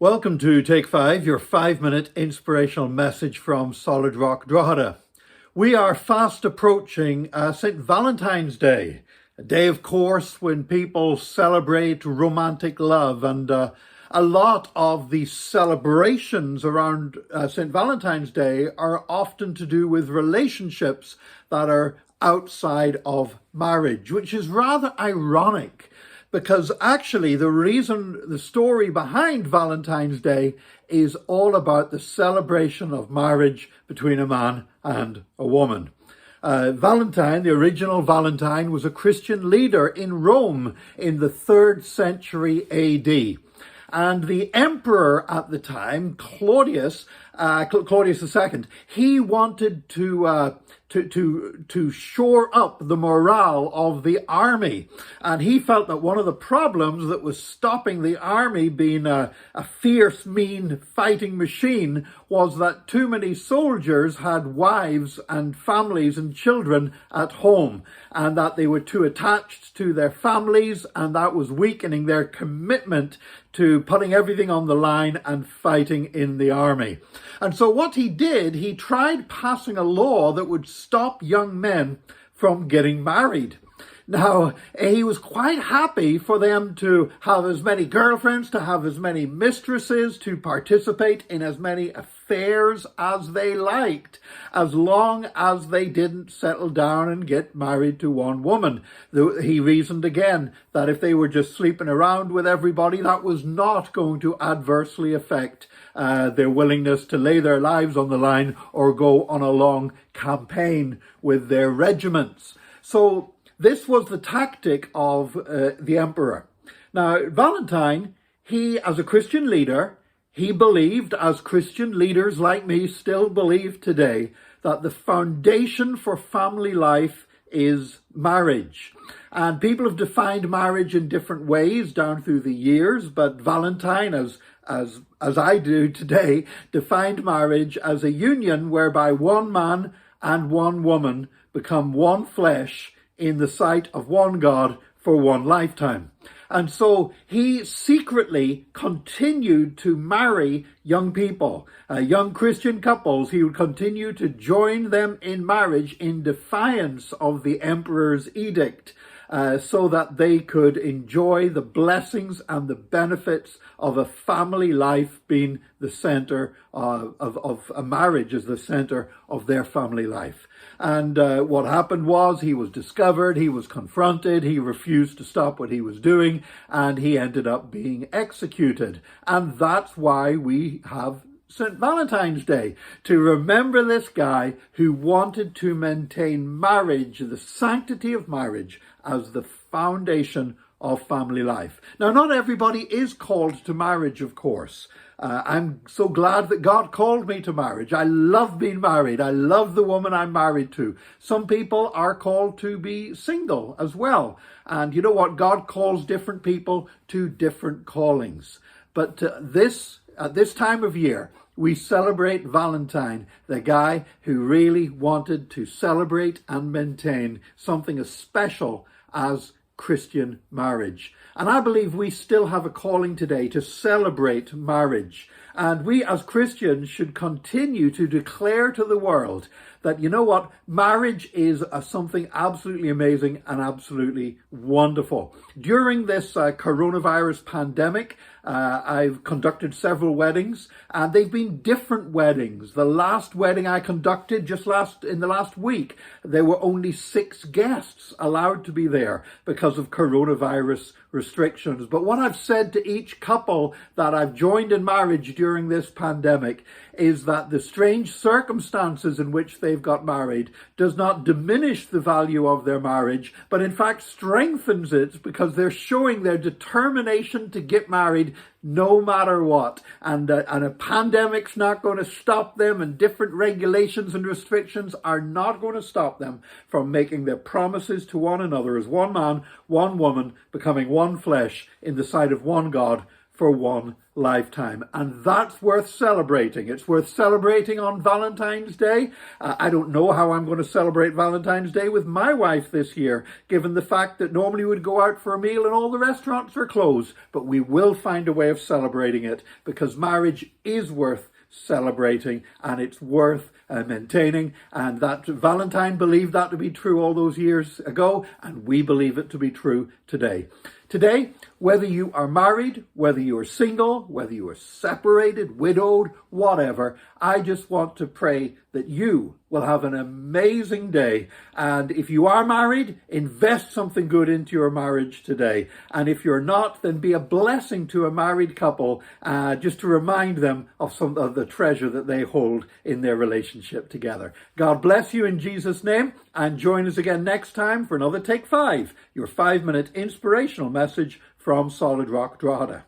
Welcome to Take 5, your 5-minute inspirational message from Solid Rock Drogheda. We are fast approaching St. Valentine's Day, a day, of course, when people celebrate romantic love, and a lot of the celebrations around St. Valentine's Day are often to do with relationships that are outside of marriage, which is rather ironic. Because actually the story behind Valentine's Day is all about the celebration of marriage between a man and a woman. Valentine, the original Valentine, was a Christian leader in Rome in the 3rd century AD. And the emperor at the time, Claudius II, he wanted to shore up the morale of the army. And he felt that one of the problems that was stopping the army being a fierce, mean fighting machine was that too many soldiers had wives and families and children at home, and that they were too attached to their families, and that was weakening their commitment to putting everything on the line and fighting in the army. And so what he did, he tried passing a law that would stop young men from getting married. Now, he was quite happy for them to have as many girlfriends, to have as many mistresses, to participate in as many affairs as they liked, as long as they didn't settle down and get married to one woman. He reasoned again that if they were just sleeping around with everybody, that was not going to adversely affect their willingness to lay their lives on the line or go on a long campaign with their regiments. So this was the tactic of the emperor. Now, Valentine, he, as a Christian leader, he believed, as Christian leaders like me still believe today, that the foundation for family life is marriage. And people have defined marriage in different ways down through the years, but Valentine, as I do today, defined marriage as a union whereby one man and one woman become one flesh in the sight of one God for one lifetime. And so he secretly continued to marry young people, young Christian couples. He would continue to join them in marriage in defiance of the emperor's edict, so that they could enjoy the blessings and the benefits of a family life being the center of a marriage as the center of their family life. And what happened was he was discovered, he was confronted, he refused to stop what he was doing, and he ended up being executed. And that's why we have St. Valentine's Day, to remember this guy who wanted to maintain marriage, the sanctity of marriage, as the foundation of family life. Now, not everybody is called to marriage, of course. I'm so glad that God called me to marriage. I love being married. I love the woman I'm married to. Some people are called to be single as well. And you know what? God calls different people to different callings. But at this time of year, we celebrate Valentine, the guy who really wanted to celebrate and maintain something as special as Christian marriage. And I believe we still have a calling today to celebrate marriage. And we as Christians should continue to declare to the world that, you know what, marriage is something absolutely amazing and absolutely wonderful. During this coronavirus pandemic, I've conducted several weddings, and they've been different weddings. The last wedding I conducted in the last week, there were only 6 guests allowed to be there because of coronavirus restrictions. But what I've said to each couple that I've joined in marriage during this pandemic is that the strange circumstances in which they've got married does not diminish the value of their marriage, but in fact strengthens it, because they're showing their determination to get married no matter what. And a pandemic's not going to stop them, and different regulations and restrictions are not going to stop them from making their promises to one another as one man, one woman, becoming one flesh in the sight of one God for one lifetime. And that's worth celebrating. It's worth celebrating on Valentine's Day. I don't know how I'm going to celebrate Valentine's Day with my wife this year, given the fact that normally we'd go out for a meal and all the restaurants are closed. But we will find a way of celebrating it, because marriage is worth celebrating and it's worth maintaining. And that Valentine believed that to be true all those years ago, and we believe it to be true today. Today, whether you are married, whether you are single, whether you are separated, widowed, whatever, I just want to pray that you will have an amazing day. And if you are married, invest something good into your marriage today. And if you're not, then be a blessing to a married couple, just to remind them of some of the treasure that they hold in their relationship together. God bless you in Jesus' name, and join us again next time for another Take 5, your 5-minute inspirational message from Solid Rock Drogheda.